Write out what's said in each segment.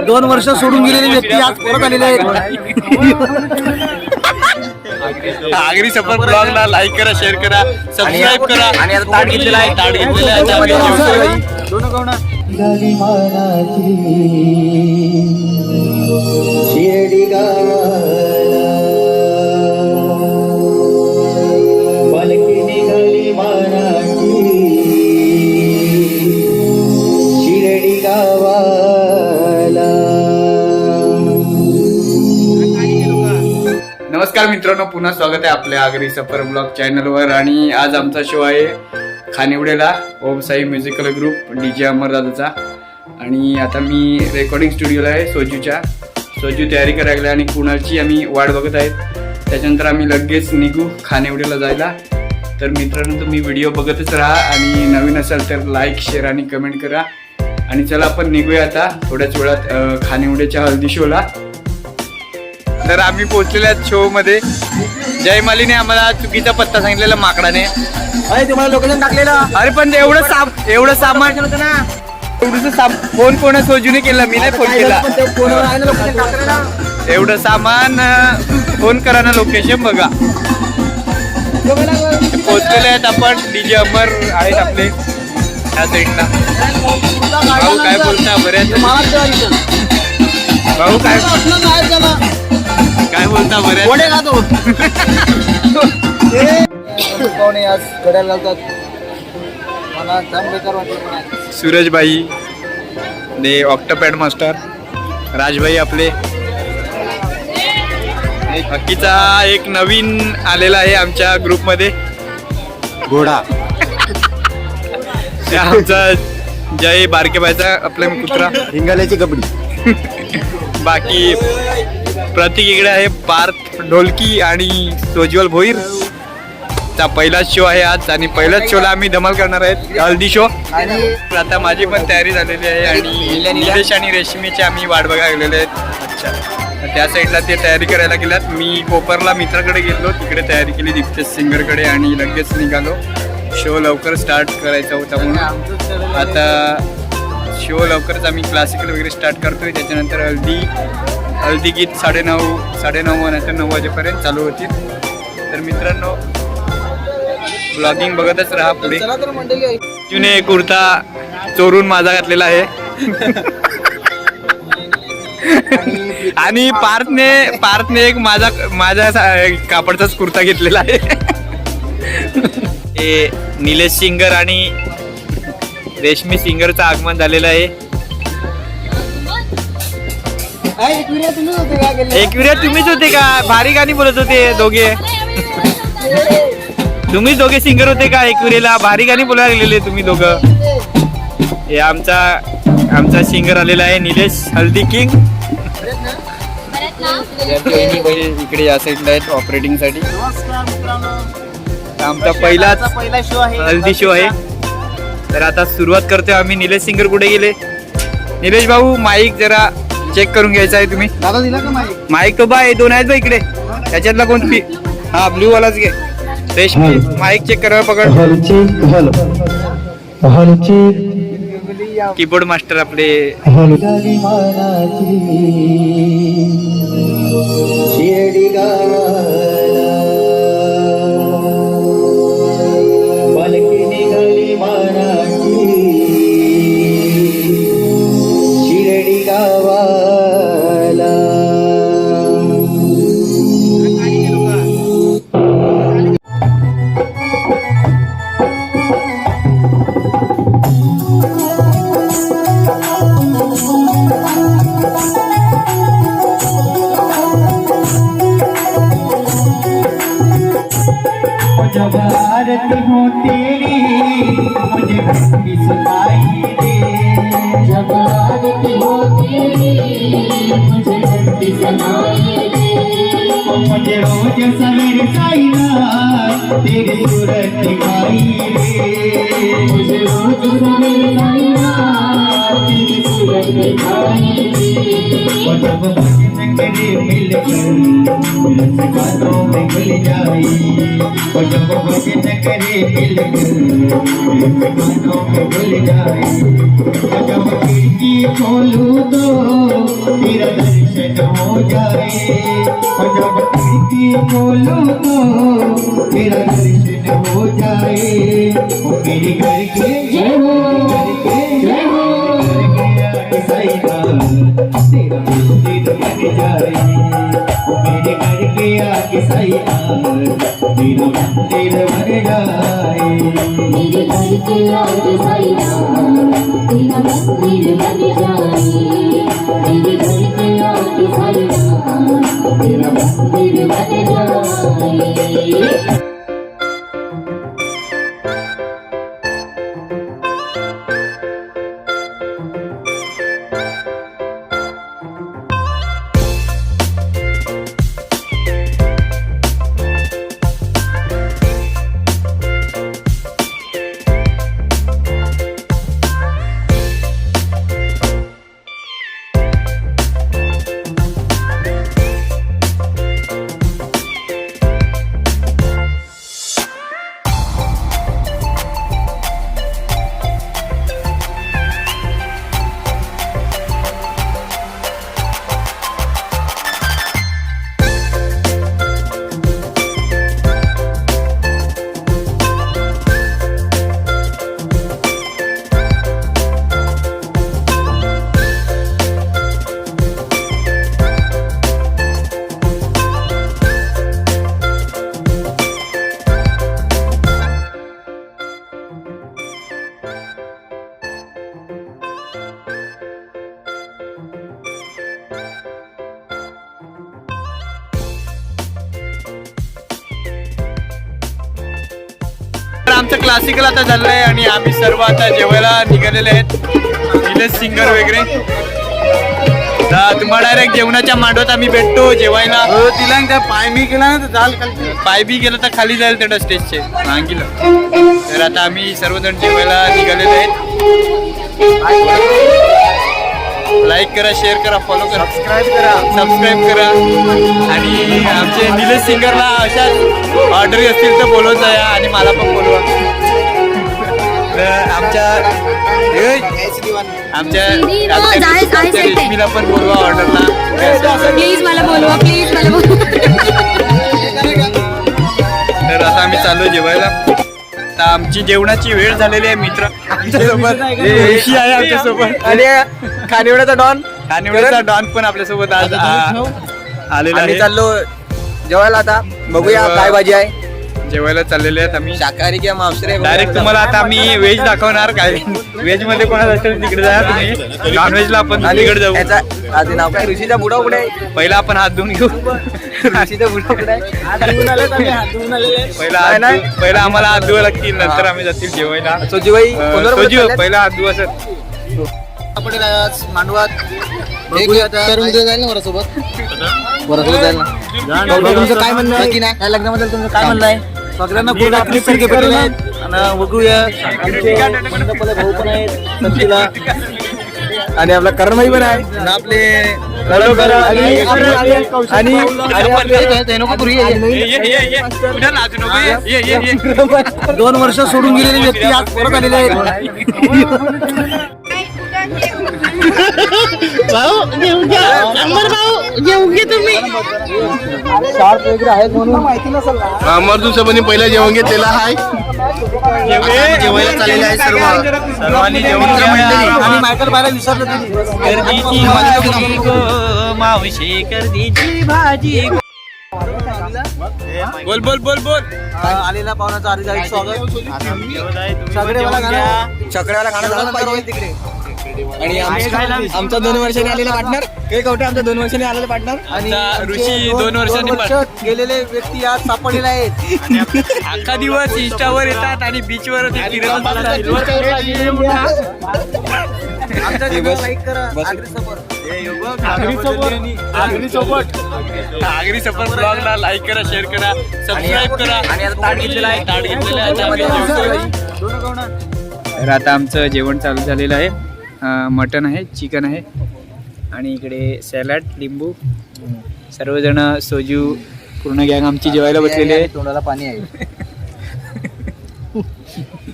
2 वर्ष सोडून गेलेली व्यक्ती आज परत आलेले आहेत. आगरी सफर ब्लॉगला लाईक करा, शेअर करा, सबस्क्राईब करा. आणि आता ताट घेतलेला आहे, ताट घेतलेला आहे. शिर्डी पालखी निघाली मानाची शिर्डी गावाला. नमस्कार मित्रांनो, पुन्हा स्वागत आहे आपल्या आगरी सफर ब्लॉग चॅनलवर. आणि आज आमचा शो आहे खानिवडेला, ओम साई म्युझिकल ग्रुप DJ अमरदादाचा. आणि आता मी रेकॉर्डिंग स्टुडिओला आहे सोजू तयारी करायला लागली आणि कुणाची आम्ही वाट बघत आहेत. त्याच्यानंतर आम्ही लगेच निघू खानिवडेला जायला. तर मित्रांनो, तुम्ही व्हिडिओ बघतच राहा आणि नवीन असाल तर लाईक, शेअर आणि कमेंट करा. आणि चला आपण निघूया आता थोड्याच वेळात खानिवडेच्या हल्दी शोला. तर आम्ही पोहोचलेल्या आहेत शो मध्ये. जयमालीने आम्हाला चुकीचा पत्ता सांगितलेला माकडाने. तुम्हाला लोकेशन टाकलेलं. अरे पण एवढं सामान फोन कोणा सोजूने केला, मी नाही फोन केला. एवढं सामान फोन करा ना, लोकेशन बघा. पोहोचलेले आहेत आपण. DJ अमर आहेत आपले त्या साईडला. भाऊ काय बोलता? बऱ्याच भाऊ काय बोलता? बऱ्याच आज गड्याला घालतात. मला जाम बेकार वाटलं. सूरजबाई ने ऑक्टोपॅड मास्टर, राजभाई आपले. हक्कीचा एक नवीन आलेला आहे आमच्या ग्रुपमध्ये, घोडा. आमचा जय बारकेबाईचा आपला कुत्रा, हिंगाल्याची कबड्डी. बाकी प्रतीक इकडे आहे, पार्थ ढोलकी आणि सोज्वल भोईर. चा पहिलाच शो आहे आज आणि पहिल्याच शोला आम्ही धमाल करणार आहेत, हल्दी शो. आणि आता माझी पण तयारी झालेली आहे आणि निलेश आणि रेशमीची आम्ही वाट बघायला गेलेले आहेत. अच्छा, त्या साईडला ते तयारी करायला गेल्यात. मी कोपरला मित्राकडे गेलो, तिकडे तयारी केली दीप्तेश सिंगरकडे आणि लगेच निघालो. शो लवकर स्टार्ट करायचा होता म्हणून आता शो लवकरच आम्ही क्लासिकल वगैरे स्टार्ट करतोय. त्याच्यानंतर हल्दी गीत 9:30 नंतर 9 वाजेपर्यंत चालू होतील. तर मित्रांनो, ब्लॉगिंग बघतच राहा पुढे. तिने कुर्ता चोरून माझा घातलेला आहे आणि पार्थने एक माझ्या कापडचाच कुर्ता घेतलेला आहे. हे निलेश सिंगर आणि रेशमी सिंगरचं आगमन झालेलं आहे. एकविरा तुम्हीच होते का? भारी गाणी बोलत होते दोघे. तुम्हीच दोघे सिंगर होते का? एकविरेला भारी गाणी बोलायला गेलेले तुम्ही दोघं. हे आमचा सिंगर आलेला आहे, निलेश हल्दी किंग. इकडे या साईडला आहेत ऑपरेटिंग साठी. आमचा पहिला शो आहे, हल्दी शो आहे. तर आता सुरुवात करतोय आम्ही. निलेश सिंगर कुठे गेले? निलेश भाऊ, माईक जरा चेक करून घ्यायचा आहे तुम्ही. दादा दिला का माईक तो बाय 2 आहेत बा इकडे. त्याच्यातला कोणती? हा, ब्ल्यू वालाच घे. रेशमी माईक चेक करा, पकड. कीबोर्ड मास्टर आपले. शिर्डी गावाला पालखी निघाली मानाची शिर्डी गावाला. जब आरती हो तेरी मुझे भक्ति सुनाई दे. जब आरती हो तेरी मुझे भक्ति सुनाई दे. मुझे रोज सवेरे साईनाथ तेरी सूरत दिखाई दे. मुझे रोज सवेरे साईनाथ तेरी सूरत वो जब भजन करे मिलकर मुस्कानों में खुल जाए वो जब भजन करे मिलकर मुस्कानों में खुल जाए वो जब खिड़की खोलूं तो तेरा दर्शन हो जाए वो जब खिड़की खोलूं तो तेरा दर्शन हो जाए वो मेरे घर के जय हो घर के जय हो तेरा मंदिर बन जाए वो मेरे घर के आगे सैया तेरा मंदिर बन जाए मेरे घर के आगे सैया तेरा मंदिर बन जाए मेरे घर के आगे सैया तेरा मंदिर बन जाए आमचं क्लासिकल आता झालंय आणि आम्ही सर्व आता जेवायला निघालेले आहेत. निलेश सिंगर वगैरे. तर तुम्हाला डायरेक्ट जेवणाच्या मांडवत आम्ही भेटतो जेवायला. तिला काय पाय मी केला ना तर जाल पाय बी गेलं तर खाली जाईल तेवढं स्टेजचे सांगितलं. तर आता आम्ही सर्वजण जेवायला निघालेले आहेत. लाईक करा, शेअर करा, फॉलो करा, सबस्क्राईब करा आणि आमचे निलेश सिंगरला अशाच ऑर्डरी असतील तर बोलवत जा आणि मला पण बोलवा. तर आमच्या रेशमीला पण बोलवा ऑर्डरला. प्लीज मला बोलवा, प्लीज मला बोलवा. तर आता आम्ही चाललो जेवायला. तर आमची जेवणाची वेळ झालेली आहे. मित्र आमच्यासोबत ऋषी आहे आमच्यासोबत आणि खानिवड्याचा डॉन खानिवड्याचा डॉन पण आपल्यासोबत आज आलेला आहे. चाललो जेवायला आता बघूया काय भाजी आहे. जेवायला चाललेले आहेत आम्ही. शाकाहारी किंवा मांसाहारी डायरेक्ट तुम्हाला आता आम्ही व्हेज दाखवणार. काय व्हेज मध्ये कोणाला असेल तिकडे जा तुम्ही. नॉन व्हेजला आपण तिकडे जाऊ. आधी नाव काय ऋषीचा बुडा कुठे आहे. पहिला आपण हात धुवून घेऊ. ऋषीचा बुडा कुठे आहे. पहिला आम्हाला हात धुवा लागतील, नंतर आम्ही जातील जेवायला. सोजीबाई पहिला हात धुवा सर. मांडवात जाईल ना वरासोबत जाईल ना. तुमचं काय म्हणणं आहे की नाही या लग्नाबद्दल तुमचं काय म्हणणं आहे. सगळ्यांना भेटलेले आहेत आणि बघूया. भाऊ पण आहेत संतीला आणि आपला करणभाई पण आहे आणि आपले आणि 2 वर्ष सोडून गेलेली व्यक्ती आज परत आलेले आहेत. शार्प वगैरे आहेत म्हणून माहिती नसेल. अमरदूत साहेबांनी पहिला जेवण घेतलेला आहे. जेवायला चाललेले आहे सर्वांनी जेवण आणि मायकल बायला विसरलं मावशी कर्दीची भाजी. बोल बोल बोल बोल. आलेला पाहुण्याचं हार्दिक स्वागत. चकड्याला खाणं झालं पाहिजे तिकडे. आणि आमचा 2 वर्षांनी आलेला पार्टनर हे कवठे आमचा 2 वर्षांनी आलेला पार्टनर आणि ऋषी 2 वर्षांनी गेलेले व्यक्ती आज सापडलेले आहेत. अख्खा दिवस इंस्टावर येतात आणि बीचवर आमचा दिवस लाईक करा. आगरी सफर ब्लॉगला लाईक करा, शेअर करा, सबस्क्राईब करा. आणि आता ताट घेतलेला आहे. तर आता आमचं जेवण चालू झालेलं आहे. मटण आहे, चिकन आहे आणि इकडे सॅलड, लिंबू, सर्वजण सोजू पूर्ण गँग आमची जेवायला बसलेली आहे. तोंडाला पाणी आहे.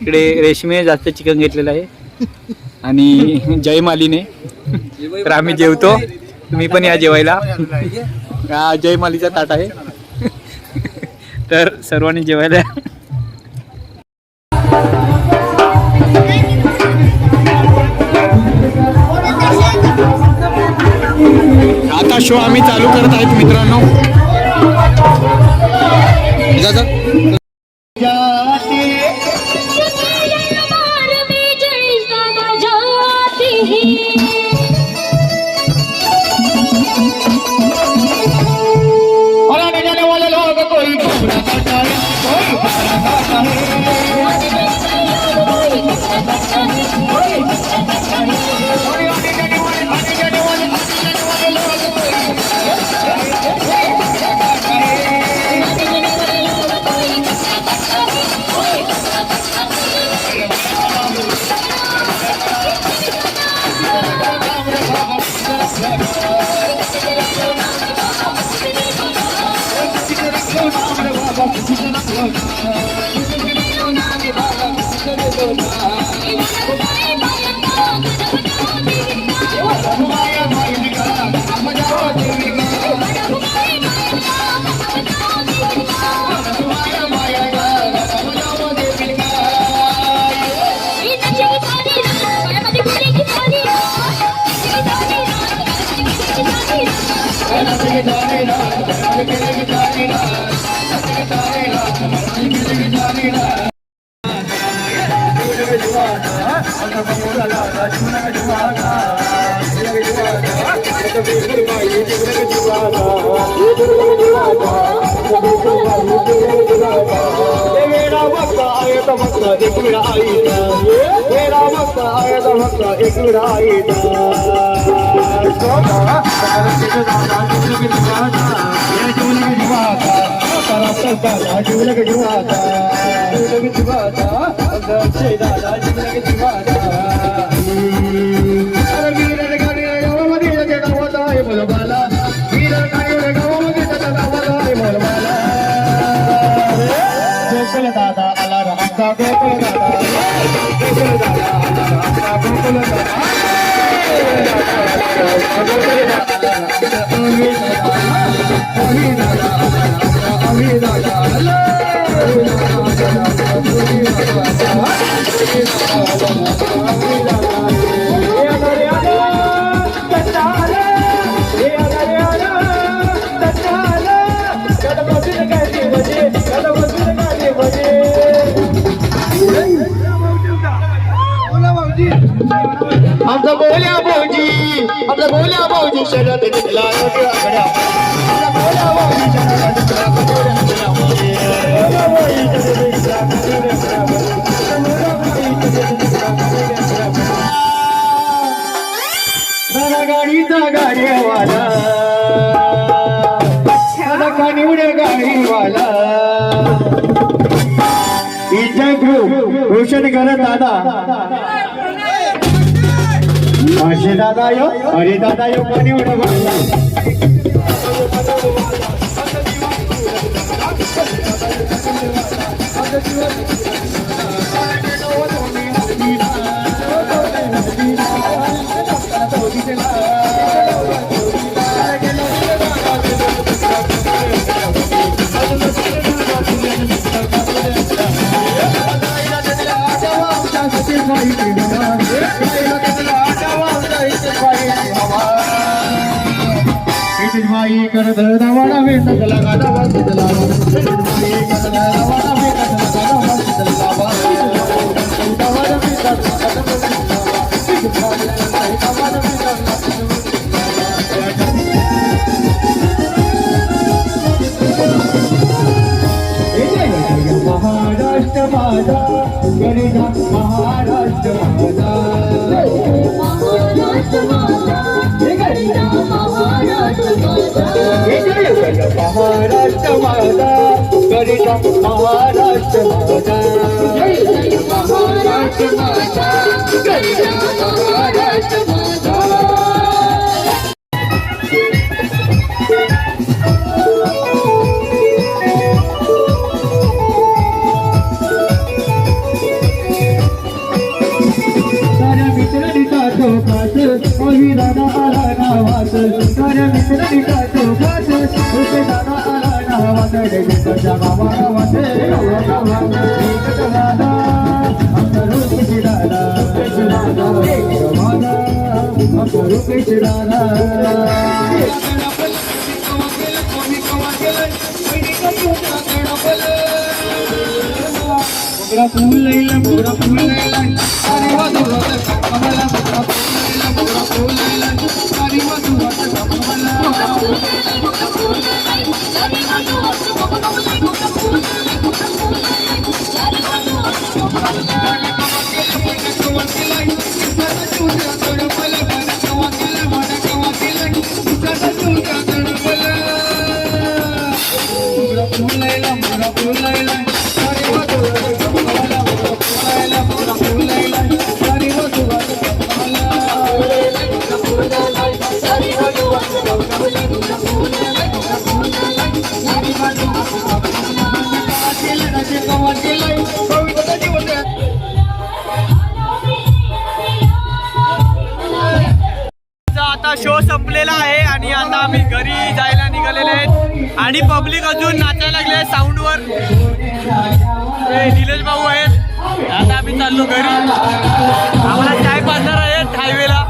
इकडे रेशमी जास्त चिकन घेतलेलं आहे आणि जय मालीने. तर आम्ही जेवतो, तुम्ही पण या जेवायला. हा जय मालीचा ताट आहे. तर सर्वांनी जेवायला. आता शो आम्ही चालू करत आहेत मित्रांनो. आमचा बोल्या भाऊजी, आमचा बोल्या भाऊजी शरद दिला बोल्या भाऊजी शरद गाडीचा गाडीवाला निवड गाडीवाला इथे रोशन करत दादा असे दादा यो, अरे दादा यो कोणी माई करत वाडा वेटला गाडा वाजला माई करत वाडा वेटला गाडा महाराष्ट्र माझा गणिता महाराष्ट्र माझा महाराष्ट्र माझा गणिता महाराष्ट्र माझा आता शो संपलेला आहे आणि आता आम्ही घरी जायला निघालेले आहेत आणि पब्लिक अजून नाचायला लागले साऊंडवर. निलेश भाऊ आहेत. आता आम्ही चाललो घरी. आम्हाला चाय पाजणार आहेत हायवेला.